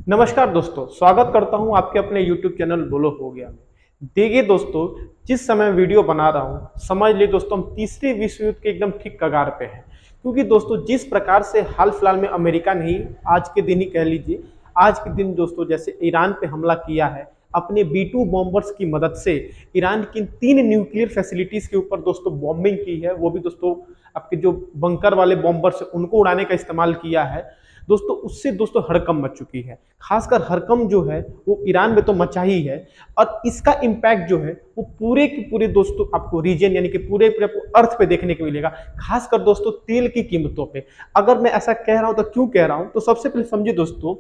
नमस्कार दोस्तों, स्वागत करता हूं आपके अपने YouTube चैनल बोलो हो गया में। देखिए दोस्तों, जिस समय वीडियो बना रहा हूं, समझ लिए दोस्तों हम तीसरे विश्व युद्ध के एकदम ठीक कगार पे हैं। क्योंकि दोस्तों जिस प्रकार से हाल फिलहाल में अमेरिका ने ही आज के दिन ही कह लीजिए, आज के दिन दोस्तों जैसे ईरान पे हमला किया है अपने B2 बॉम्बर्स की मदद से। ईरान की 3 न्यूक्लियर फैसिलिटीज के ऊपर दोस्तों बॉम्बिंग की है, वो भी दोस्तों आपके जो बंकर वाले बॉम्बर्स उनको उड़ाने का इस्तेमाल किया है दोस्तों। उससे दोस्तों हड़कंप मच चुकी है, खासकर हड़कंप जो है वो ईरान में तो मचा ही है, और इसका इम्पैक्ट जो है वो पूरे के पूरे दोस्तों आपको रीजन यानी कि पूरे पूरे अर्थ पे देखने को मिलेगा, खासकर दोस्तों तेल की कीमतों पे। अगर मैं ऐसा कह रहा हूं तो क्यों कह रहा हूं, तो सबसे पहले समझिए दोस्तों,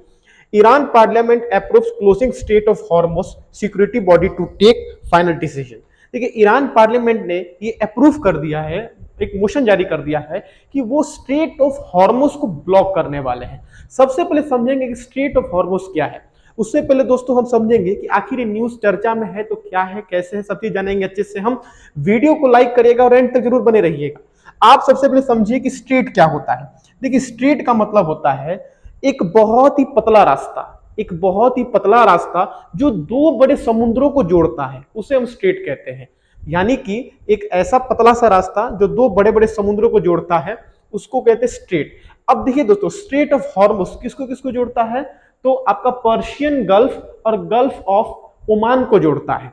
Iran parliament approves closing state of Hormuz security body to take final decision. देखिए ईरान पार्लियामेंट ने ये अप्रूव कर दिया है, एक मोशन जारी कर दिया है कि वो स्ट्रेट ऑफ हॉर्मुज को ब्लॉक करने वाले हैं। सबसे पहले समझेंगे कि स्ट्रेट ऑफ हॉर्मुज क्या है। उससे पहले दोस्तों हम समझेंगे कि आखिर ये न्यूज चर्चा में है तो क्या है, कैसे है, सब चीज जानेंगे अच्छे से। हम वीडियो को लाइक करिएगा और एंड तक जरूर बने रहिएगा। आप सबसे पहले समझिए कि स्ट्रेट क्या होता है। देखिए स्ट्रेट का मतलब होता है एक बहुत ही पतला रास्ता, एक बहुत ही पतला रास्ता जो दो बड़े समुद्रों को जोड़ता है, उसे हम स्ट्रेट कहते हैं। यानी कि एक ऐसा पतला सा रास्ता जो दो बड़े बड़े समुद्रों को जोड़ता है, उसको कहते हैं स्ट्रेट। अब देखिए दोस्तों, स्ट्रेट ऑफ हॉर्मुज किसको किसको जोड़ता है, तो आपका पर्शियन गल्फ और गल्फ ऑफ ओमान को जोड़ता है।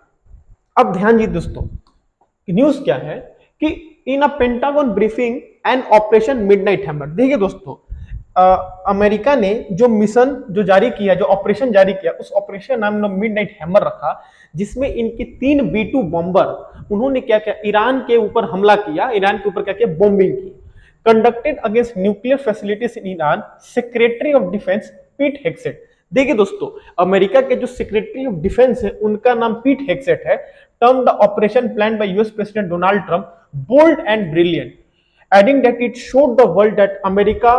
अब ध्यान दीजिए दोस्तों, न्यूज क्या है कि in a Pentagon briefing and operation midnight hammer. देखिए दोस्तों, अमेरिका ने जो मिशन जो जारी किया, जो ऑपरेशन जारी किया, उस ऑपरेशन नाम मिडनाइट हैमर रखा, जिसमें इनके 3 B2 बॉम्बर उन्होंने क्या किया, ईरान के ऊपर हमला किया, ईरान के ऊपर क्या किया, बॉम्बिंग की। Conducted against nuclear facilities in Iran, secretary of defence पीट हेग्सेट। देखिए दोस्तों, अमेरिका के जो सेक्रेटरी ऑफ डिफेंस है उनका नाम पीट हेग्सेट है। Term the operation plan by US president Donald Trump bold and brilliant, adding that it showed the world that America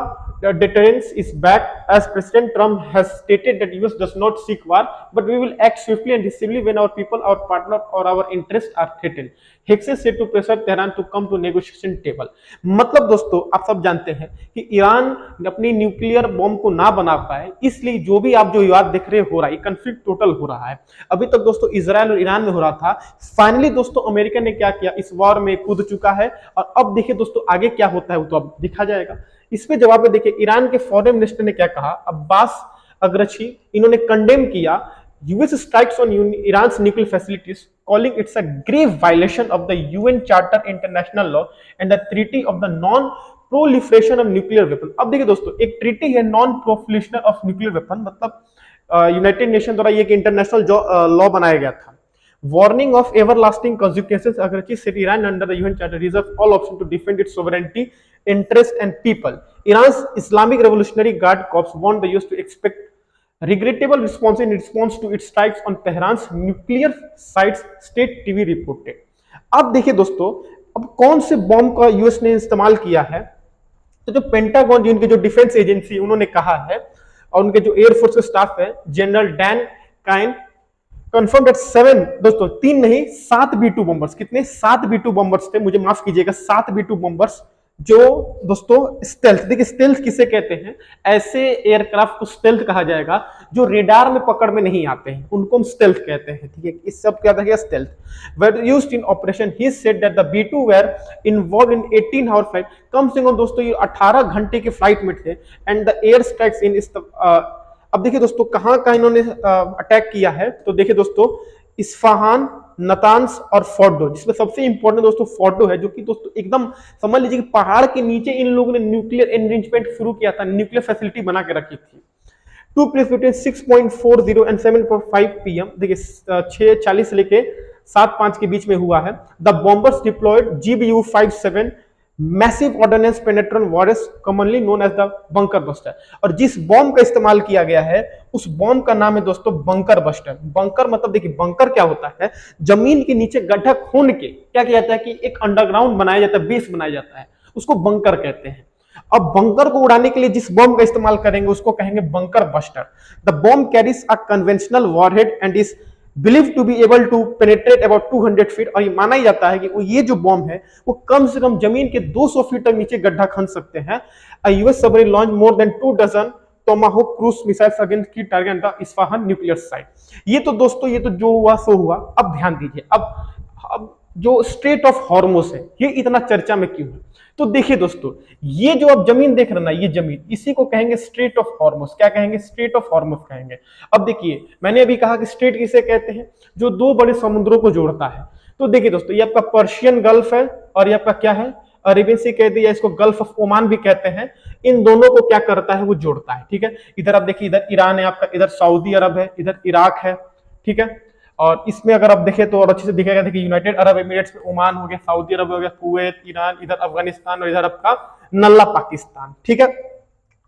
deterrence is back, as President Trump has stated that US does not seek war, but we will act swiftly and decisively when our people, our partner, or our interests are threatened. Hexes said to pressure Tehran to come to negotiation table. मतलब दोस्तों आप सब जानते हैं कि Iran अपनी nuclear bomb को ना बना पाए, इसलिए जो भी आप जो विवाद देख रहे हो रहा है, कंफ्लिक्ट टोटल हो रहा है। अभी तक दोस्तों इजराइल और ईरान में हो रहा था, फाइनली दोस्तों अमेरिका ने क्या किया, इस वॉर में कूद चुका है। और अब देखिए दोस्तों आगे क्या होता है वो तो अब दिखा जाएगा। इसमें जवाब में देखिए ईरान के फॉरेन मिनिस्टर ने क्या कहा, अब्बास अगरची, इन्होंने कंडेम किया US strikes on Iran nuclear facilities, calling its a grave violation of the UN charter, international law and the treaty of the non proliferation of nuclear weapon. अब देखिए दोस्तों, एक ट्रीटी है non proliferation of nuclear weapon, मतलब United Nation द्वारा ये international law बनाया गया था। Warning of everlasting consequences, Agrachi said Iran under the UN Charter reserves all option to defend its sovereignty, interest and people. Iran's Islamic Revolutionary Guard Corps warned the US to expect regrettable response in response to its strikes on Tehran's nuclear sites, state TV reported. अब देखिए दोस्तों, अब कौन से bomb का US ने इस्तेमाल किया है, तो जो पेंटागन, जिनके जो डिफेंस एजेंसी, उन्होंने कहा है, और उनके जो एयरफोर्स के स्टाफ है, general Dan Caine confirm that 7 दोस्तों 3 नहीं 7 B2 बॉम्बर्स, कितने 7 B2 बॉम्बर्स थे, मुझे माफ कीजिएगा, 7 B2 बॉम्बर्स जो दोस्तों स्टेल्थ, देखिए स्टेल्थ किसे कहते हैं, ऐसे एयरक्राफ्ट को स्टेल्थ कहा जाएगा जो रेडार में पकड़ में नहीं आते हैं, उनको हम स्टेल्थ कहते हैं। ठीक है, इस सब क्या था, stealth were used in operation. He said that the B2 were involved in 18 hour flight, कम से कम दोस्तों ये 18 घंटे के फ्लाइट में थे, and the air strikes in अब देखिए दोस्तों कहां कहां इन्होंने अटैक किया है, तो देखिए दोस्तों इस्फहान, नतान्स और फोर्डो, जिसमें सबसे इंपॉर्टेंट दोस्तों फोर्डो है, जो कि दोस्तों एकदम समझ लीजिए कि पहाड़ के नीचे इन लोगों ने न्यूक्लियर एनरिचमेंट शुरू किया था, न्यूक्लियर फैसिलिटी बना के रखी थी। 2 प्लेस बिटवीन 6.40 एंड 7.5 PM, देखिए 6:40 से लेके 7:05 के बीच में हुआ है। The bombers deployed GBU-57 massive ordnance penetrant wars, commonly known as the bunker buster. और जिस बॉम्ब का इस्तेमाल किया गया है उस बॉम्ब का नाम है दोस्तों बंकर बस्टर। बंकर मतलब देखिए बंकर क्या होता है, जमीन के नीचे गड्ढा खोद के क्या किया जाता है कि एक अंडरग्राउंड बनाया जाता है, बेस बनाया जाता है, उसको बंकर कहते हैं। अब बंकर को उड़ाने के लिए जिस बॉम्ब का इस्तेमाल करेंगे उसको कहेंगे bunker buster. The bomb carries a conventional warhead and is believe to be able to penetrate about 200 feet, और ये माना ही जाता है कि ये जो बॉम्ब है वो कम से कम जमीन के 200 फीट तक नीचे गड्ढा खन सकते हैं। US submarine launch more than 2 dozen Tomahawk cruise missiles against key target the Isfahan nuclear site. ये तो दोस्तों ये तो जो हुआ सो हुआ। अब ध्यान दीजिए, अब जो स्ट्रेट ऑफ हॉर्मुज है ये इतना चर्चा में क्यों है? तो देखिए दोस्तों, ये जो आप जमीन देख रहे ना, ये जमीन, इसी को कहेंगे स्ट्रेट ऑफ हॉर्मुज। क्या कहेंगे? स्ट्रेट ऑफ हॉर्मुज कहेंगे। अब देखिए, मैंने अभी कहा कि स्ट्रेट किसे कहते हैं? जो दो बड़े समुद्रों को जोड़ता है। तो देखिए दोस्तों, ये आपका पर्शियन गल्फ है और ये आपका क्या है? अरेबियन सी कहते हैं, या इसको गल्फ ऑफ ओमान भी कहते हैं। इन दोनों को क्या करता है? वो जोड़ता है। ठीक है, इधर आप देखिए, इधर ईरान है आपका, इधर सऊदी अरब है, इधर इराक है। ठीक है, और इसमें अगर आप देखें तो और अच्छे से दिखेगा, देखिए यूनाइटेड अरब एमिरेट्स में ओमान हो गया, सऊदी अरब हो गया, कुवैत, ईरान, इधर अफगानिस्तान और इधर आपका नल्ला पाकिस्तान। ठीक है,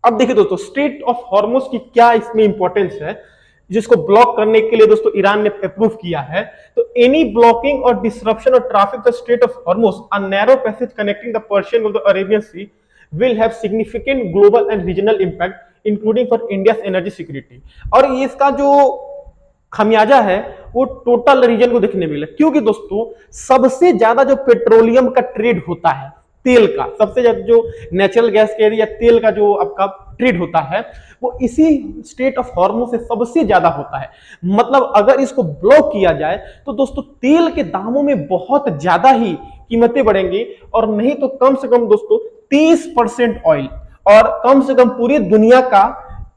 अब देखिए दोस्तों, स्ट्रेट ऑफ हॉर्मुज की क्या इसमें इंपॉर्टेंस है, जिसको ब्लॉक करने के लिए दोस्तों ईरान ने अप्रूव किया है। तो एनी ब्लॉकिंग और disruption of traffic the strait of Hormuz, a narrow passage connecting the Persian with the Arabian sea, will have significant global and regional impact including for India's energy security। और इसका जो खमियाजा है वो total reason को देखने मिला, क्योंकि दोस्तों सबसे ज्यादा जो पेट्रोलियम का ट्रेड होता है, तेल का, सबसे ज्यादा जो नेचुरल गैस के या तेल का जो आपका ट्रेड होता है, वो इसी स्ट्रेट ऑफ हॉर्मुज से सबसे ज्यादा होता है। मतलब अगर इसको ब्लॉक किया जाए तो दोस्तों तेल के दामों में बहुत ज्यादा ही कीमतें बढ़ेंगी, और नहीं तो कम से कम दोस्तों 30% ऑयल और कम से कम पूरी दुनिया का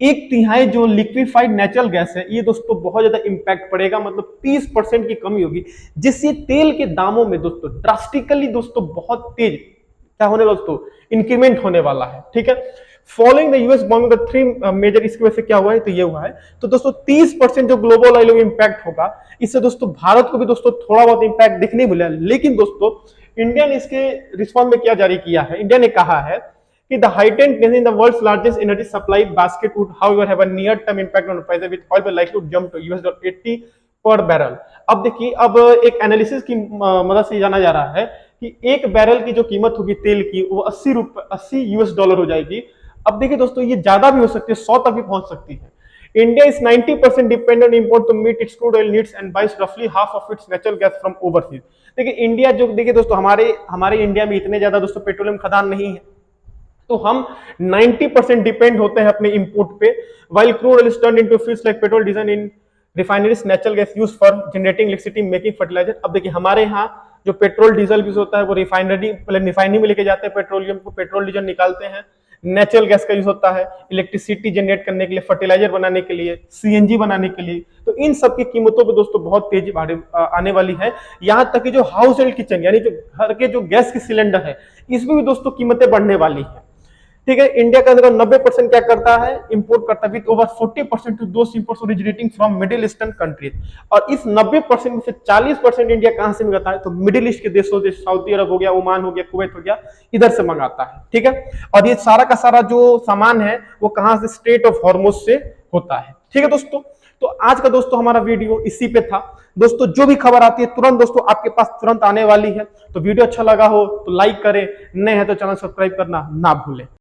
1/3 जो लिक्विफाइड नेचुरल गैस है, ये दोस्तों बहुत ज्यादा इंपैक्ट पड़ेगा। मतलब 30% की कमी होगी, जिससे तेल के दामों में दोस्तों ड्रास्टिकली दोस्तों बहुत तेज क्या होने दोस्तों? इंक्रीमेंट होने वाला है। ठीक है, following the US bombing the three major, इसकी वजह से क्या हुआ है? तो ये हुआ है। तो दोस्तों 30% जो ग्लोबल ऑयल इंपैक्ट होगा, इससे दोस्तों भारत को भी दोस्तों थोड़ा बहुत इंपैक्ट देखने मिला। लेकिन दोस्तों इंडिया ने इसके रिस्पॉन्स में क्या जारी किया है? इंडिया ने कहा है कि the heightened tension in the world's largest energy supply basket would however have a near-term impact on prices, with oil likely to jump to $80 per barrel। अब देखिए, अब एक एनालिसिस की मदद से जाना जा रहा है कि एक बैरल की जो कीमत होगी तेल की, वो $80 हो जाएगी। अब देखिए दोस्तों, ये ज्यादा भी हो सकती है, 100 तक भी पहुंच सकती है। India is 90% dependent on import to meet its crude oil needs and buys roughly half of its natural gas from overseas। देखिए इंडिया जो, देखिए दोस्तों हमारे इंडिया में इतने ज्यादा दोस्तों पेट्रोलियम खदान नहीं है, तो हम 90% डिपेंड होते हैं अपने इंपोर्ट पे। while crude oil is turned into fuels like petrol, diesel in refineries, natural gas used for generating electricity, making fertilizer। अब देखिए हमारे यहाँ जो पेट्रोल डीजल यूज होता है वो रिफाइनरी में लेके जाते हैं, पेट्रोलियम को, पेट्रोल डीजल निकालते हैं। नेचुरल गैस का यूज होता है इलेक्ट्रिसिटी जनरेट करने के लिए, फर्टिलाइजर बनाने के लिए, सीएनजी बनाने के लिए। तो इन सब की कीमतों पे दोस्तों बहुत तेजी आने वाली है। यहाँ तक कि जो हाउस होल्ड किचन यानी जो घर के जो गैस के सिलेंडर है, इसमें भी दोस्तों कीमतें बढ़ने वाली है। ठीक है, इंडिया का 90% क्या करता है? इंपोर्ट करता है, with over 40% to those imports originating from middle eastern countries. और इस 90% में से 40% इंडिया कहां से मंगाता है? तो मिडिल ईस्ट के देशों से, सऊदी अरब हो गया, ओमान हो गया, कुवैत हो गया, इधर से मंगाता है। ठीक है, और ये सारा का सारा जो सामान है वो कहां से? स्ट्रेट ऑफ हॉर्मुज से होता है। ठीक है दोस्तों, तो आज का दोस्तों हमारा वीडियो इसी पे था। दोस्तों जो भी खबर आती है तुरंत दोस्तों आपके पास तुरंत आने वाली है। तो वीडियो अच्छा लगा हो तो लाइक करें, नए हैं तो चैनल सब्सक्राइब करना ना भूलें।